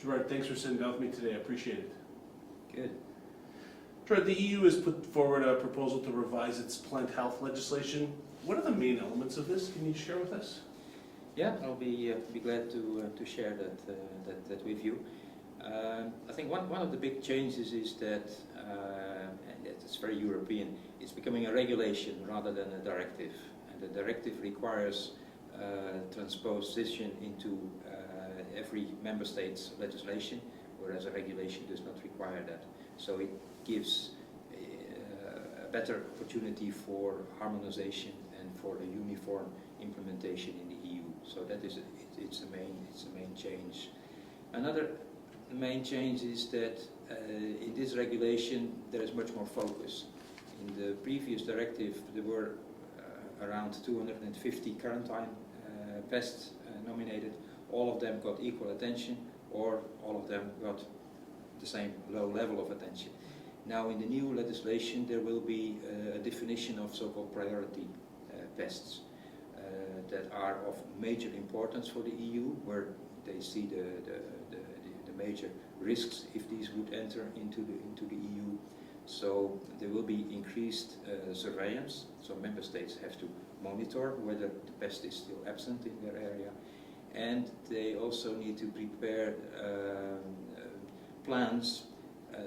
Gerard, thanks for sitting down with me today. I appreciate it. Good. Gerard, the EU has put forward a proposal to revise its plant health legislation. What are the main elements of this? Can you share with us? Yeah, I'll be glad to share that with you. I think one of the big changes is that, and it's very European, it's becoming a regulation rather than a directive. And the directive requires transposition into every member state's legislation, whereas a regulation does not require that. So it gives a better opportunity for harmonization and for a uniform implementation in the EU. So that is it's a main change. Another main change is that in this regulation there is much more focus. In the previous directive there were around 250 quarantine pests nominated. All of them got equal attention, or all of them got the same low level of attention. Now in the new legislation there will be a definition of so-called priority pests that are of major importance for the EU, where they see the major risks if these would enter into the EU. So there will be increased surveillance, so member states have to monitor whether the pest is still absent in their area, and they also need to prepare plans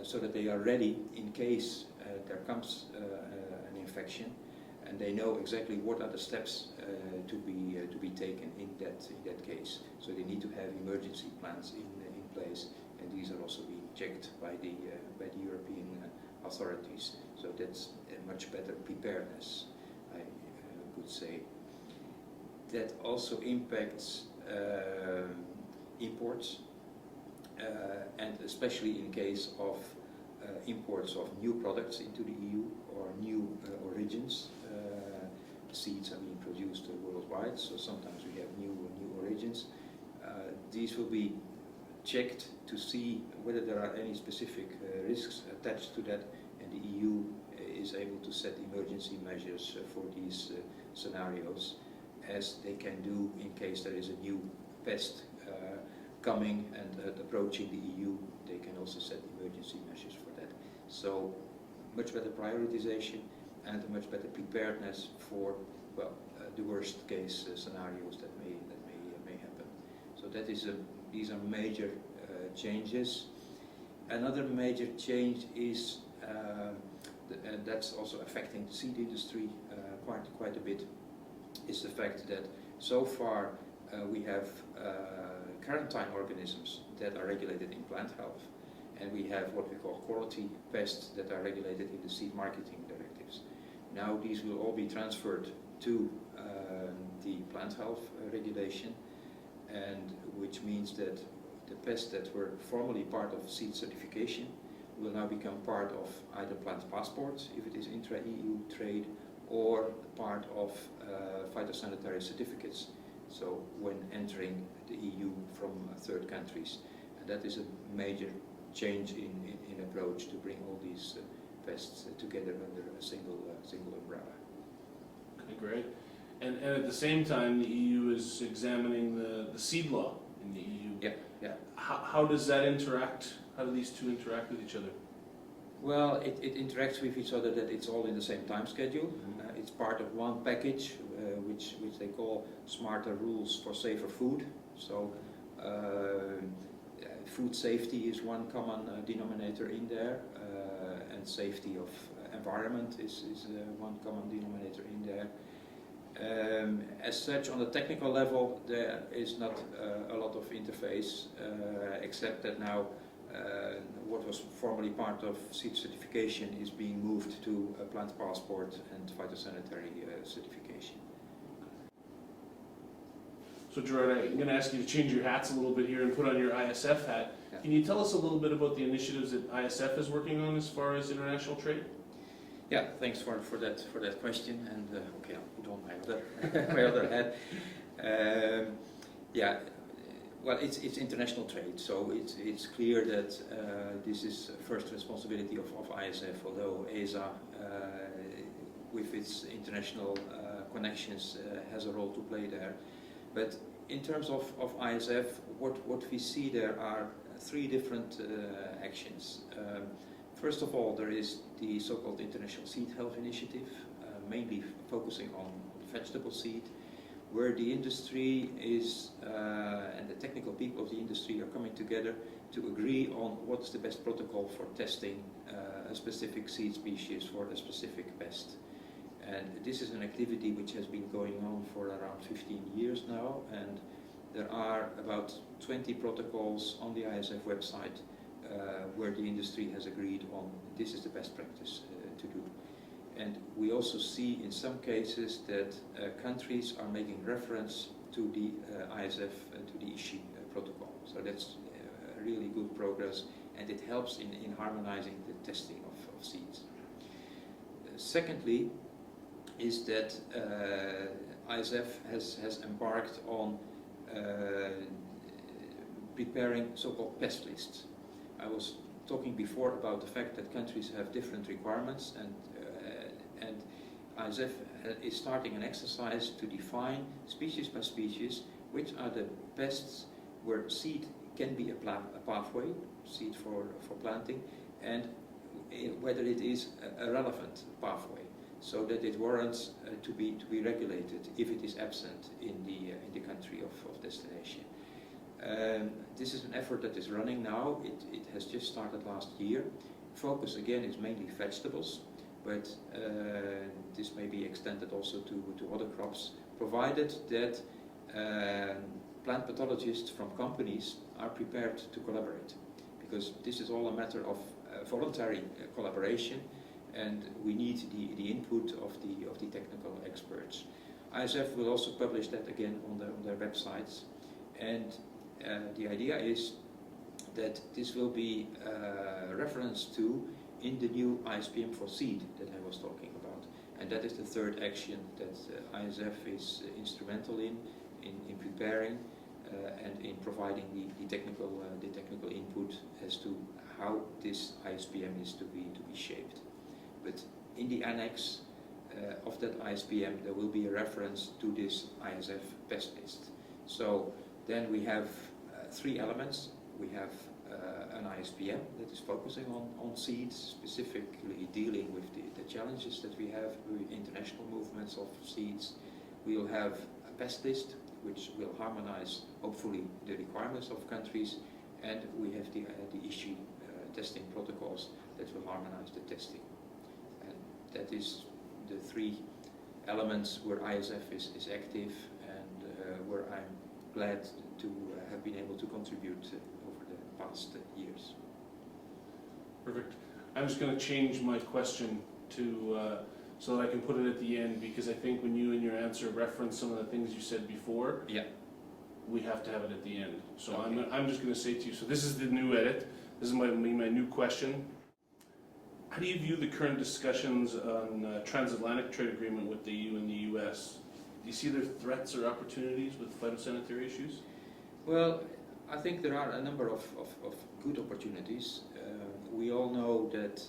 so that they are ready in case there comes an infection, and they know exactly what are the steps to be taken in that case. So they need to have emergency plans in place, and these are also being checked by the European authorities. So that's a much better preparedness, I would say. That also impacts imports, and especially in case of imports of new products into the EU or new origins. Seeds are being produced worldwide, so sometimes we have new origins. These will be checked to see whether there are any specific risks attached to that, and the EU is able to set emergency measures for these scenarios, as they can do in case there is a new pest coming and approaching the EU. They can also set emergency measures for that. So much better prioritization and a much better preparedness for the worst case scenarios that may happen. So that is these are major changes. Another major change is, and that's also affecting the seed industry quite a bit, is the fact that so far we have quarantine organisms that are regulated in plant health, and we have what we call quality pests that are regulated in the seed marketing directives. Now these will all be transferred to the plant health regulation, and which means that the pests that were formerly part of seed certification will now become part of either plant passports, if it is intra-EU trade, or part of phytosanitary certificates, so when entering the EU from third countries. And that is a major change in approach to bring all these pests together under a single umbrella. Okay, great. And at the same time, the EU is examining the seed law in the EU. Yeah. How does that interact? How do these two interact with each other? Well, it interacts with each other, that it's all in the same time schedule. It's part of one package, which they call Smarter Rules for Safer Food. So food safety is one common denominator in there, and safety of environment is one common denominator in there. As such, on the technical level, there is not a lot of interface, except that now what was formerly part of seed certification is being moved to a plant passport and phytosanitary certification. So Gerard, I'm going to ask you to change your hats a little bit here and put on your ISF hat. Yeah. Can you tell us a little bit about the initiatives that ISF is working on as far as international trade? Yeah, thanks for that question. And okay, I'll put on my other hat. Yeah. Well, it's international trade, so it's clear that this is first responsibility of ISF, although ESA, with its international connections, has a role to play there. But in terms of ISF, what we see there are three different actions. First of all, there is the so-called International Seed Health Initiative, mainly focusing on vegetable seed, where the industry is and the technical people of the industry are coming together to agree on what is the best protocol for testing a specific seed species for a specific pest. And this is an activity which has been going on for around 15 years now, and there are about 20 protocols on the ISF website where the industry has agreed on this is the best practice to do. And we also see in some cases that countries are making reference to the ISF, to the ISHI protocol. So that's really good progress, and it helps in harmonizing the testing of seeds. Secondly, is that ISF has embarked on preparing so-called pest lists. I was talking before about the fact that countries have different requirements, and ISF is starting an exercise to define species by species which are the pests where seed can be a pathway, seed for planting, and whether it is a relevant pathway, so that it warrants to be regulated if it is absent in the country of destination. This is an effort that is running now. It has just started last year. Focus again is mainly vegetables, but this may be extended also to other crops, provided that plant pathologists from companies are prepared to collaborate, because this is all a matter of voluntary collaboration, and we need the input of the technical experts. ISF will also publish that again on their websites, and the idea is that this will be referenced to in the new ISPM for seed that I was talking about, and that is the third action that ISF is instrumental in preparing and in providing the technical input as to how this ISPM is to be shaped. But in the annex of that ISPM, there will be a reference to this ISF pest list. So then we have three elements. We have an ISPM that is focusing on seeds, specifically dealing with the challenges that we have with international movements of seeds. We will have a pest list which will harmonize, hopefully, the requirements of countries, and we have the ISHI testing protocols that will harmonize the testing. And that is the three elements where ISF is active, and where I'm glad to have been able to contribute over the past years. Perfect. I'm just going to change my question to so that I can put it at the end, because I think when you in your answer reference some of the things you said before, yeah, we have to have it at the end. So okay. I'm just going to say to you, so this is the new edit. This is my new question. How do you view the current discussions on transatlantic trade agreement with the EU and the US? Do you see there threats or opportunities with phytosanitary issues? Well, I think there are a number of good opportunities. We all know that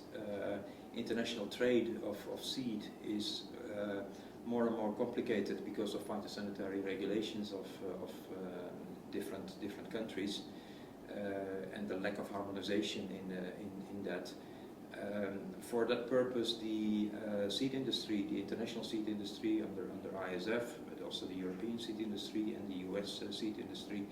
international trade of seed is more and more complicated because of phytosanitary regulations of different countries and the lack of harmonization in that. For that purpose, the seed industry, the international seed industry under ISF, but also the European seed industry and the US seed industry,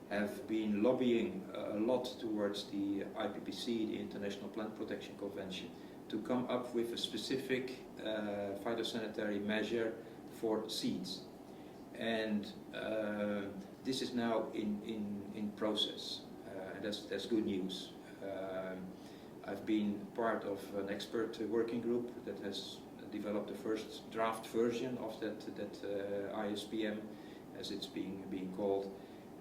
have been lobbying a lot towards the IPPC, the International Plant Protection Convention, to come up with a specific phytosanitary measure for seeds. And this is now in process, and that's good news. I've been part of an expert working group that has developed the first draft version of that ISPM, as it's being called,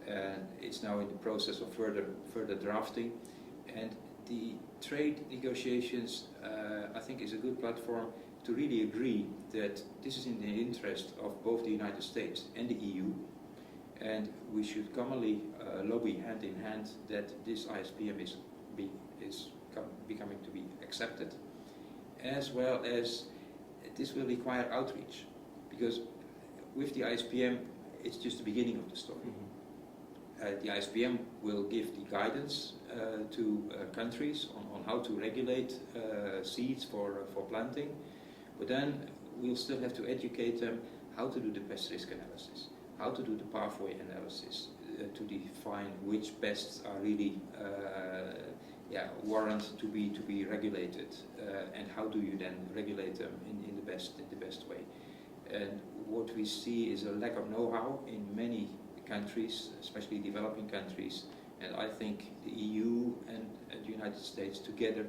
and it's now in the process of further drafting. And the trade negotiations, I think, is a good platform to really agree that this is in the interest of both the United States and the EU, and we should commonly lobby hand in hand that this ISPM is becoming to be accepted, as well as this will require outreach, because with the ISPM it's just the beginning of the story. The ISPM will give the guidance to countries on how to regulate seeds for planting, but then we'll still have to educate them how to do the pest risk analysis, how to do the pathway analysis, to define which pests are really warrant to be regulated, and how do you then regulate them in the best way. And what we see is a lack of know-how in many countries, especially developing countries, and I think the EU and the United States together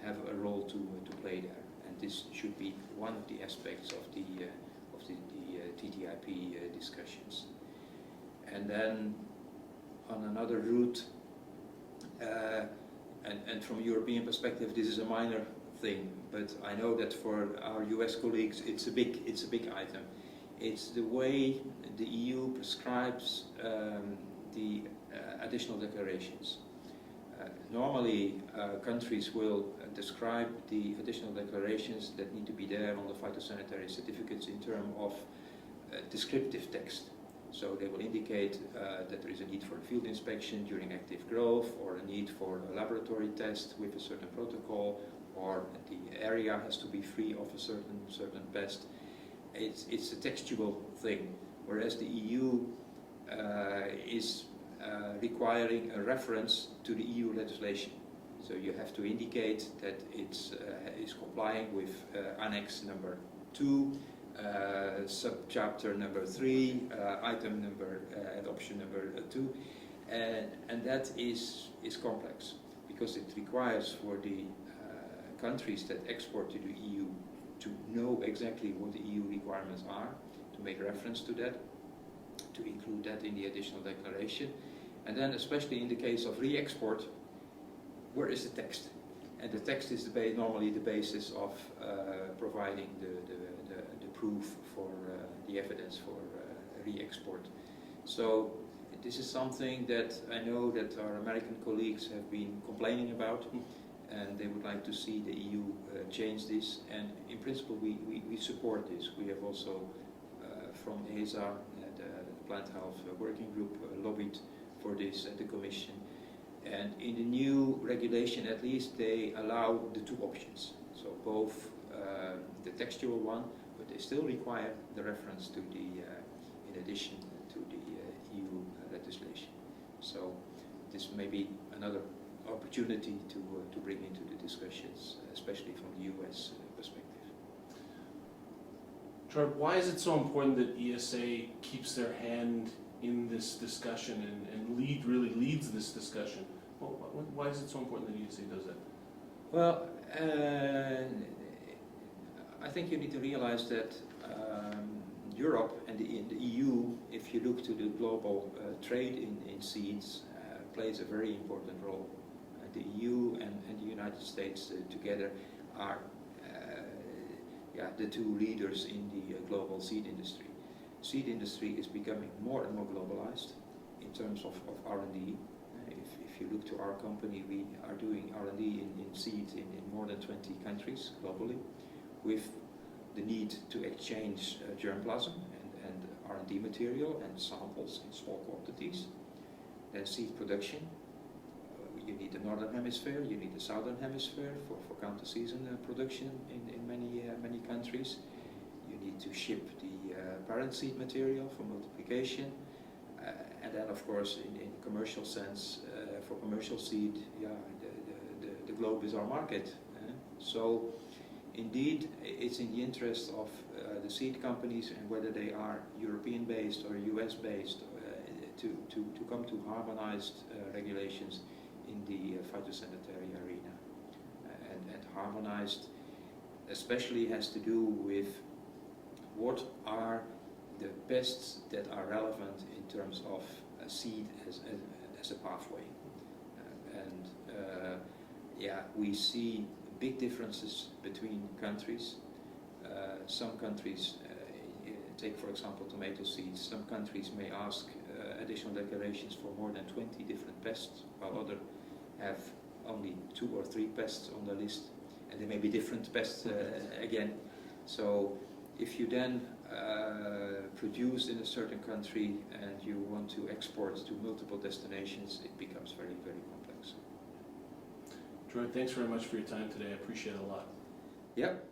have a role to play there, and this should be one of the aspects of the TTIP discussions. And then on another route, and from a European perspective, this is a minor thing, but I know that for our US colleagues, it's a big item. It's the way the EU prescribes the additional declarations. Normally, countries will describe the additional declarations that need to be there on the phytosanitary certificates in terms of descriptive text. So they will indicate that there is a need for a field inspection during active growth, or a need for a laboratory test with a certain protocol, or the area has to be free of a certain pest. It's a textual thing, whereas the EU is requiring a reference to the EU legislation. So you have to indicate that it's is complying with Annex number 2, subchapter number 3, item number and option number 2, and that is complex, because it requires for the countries that export to the EU to know exactly what the EU requirements are, to make reference to that, to include that in the additional declaration, and then especially in the case of re-export, where is the text? And the text is normally the basis of providing the proof for the evidence for re-export. So this is something that I know that our American colleagues have been complaining about, and they would like to see the EU change this, and in principle we support this. We have also from ESA, the Plant Health Working Group, lobbied for this at the Commission, and in the new regulation at least they allow the two options, so both the textual one, but they still require the reference to the in addition to the EU legislation. So this may be another opportunity to bring into the discussions, especially from the US perspective. Gerard, why is it so important that ESA keeps their hand in this discussion and really leads this discussion? Well, why is it so important that ESA does that? Well, I think you need to realize that Europe and the EU, if you look to the global trade in seeds, plays a very important role. The EU and the United States together are the two leaders in the global seed industry. Seed industry is becoming more and more globalized in terms of R&D. If you look to our company, we are doing R&D in seeds in more than 20 countries globally, with the need to exchange germplasm and R&D material and samples in small quantities. Then seed production. You need the northern hemisphere, you need the southern hemisphere for counter-season production in many countries. You need to ship the parent seed material for multiplication, and then of course in commercial sense, for commercial seed, the globe is our market. So indeed it's in the interest of the seed companies, and whether they are European based or US based, to come to harmonized regulations in the phytosanitary arena, and harmonized especially has to do with what are the pests that are relevant in terms of a seed as a pathway, we see big differences between countries. Some countries, take for example tomato seeds, some countries may ask additional declarations for more than 20 different pests, while others have only 2 or 3 pests on the list, and there may be different pests again. So if you then produced in a certain country and you want to export to multiple destinations, it becomes very, very complex. Gerard, thanks very much for your time today. I appreciate it a lot. Yep.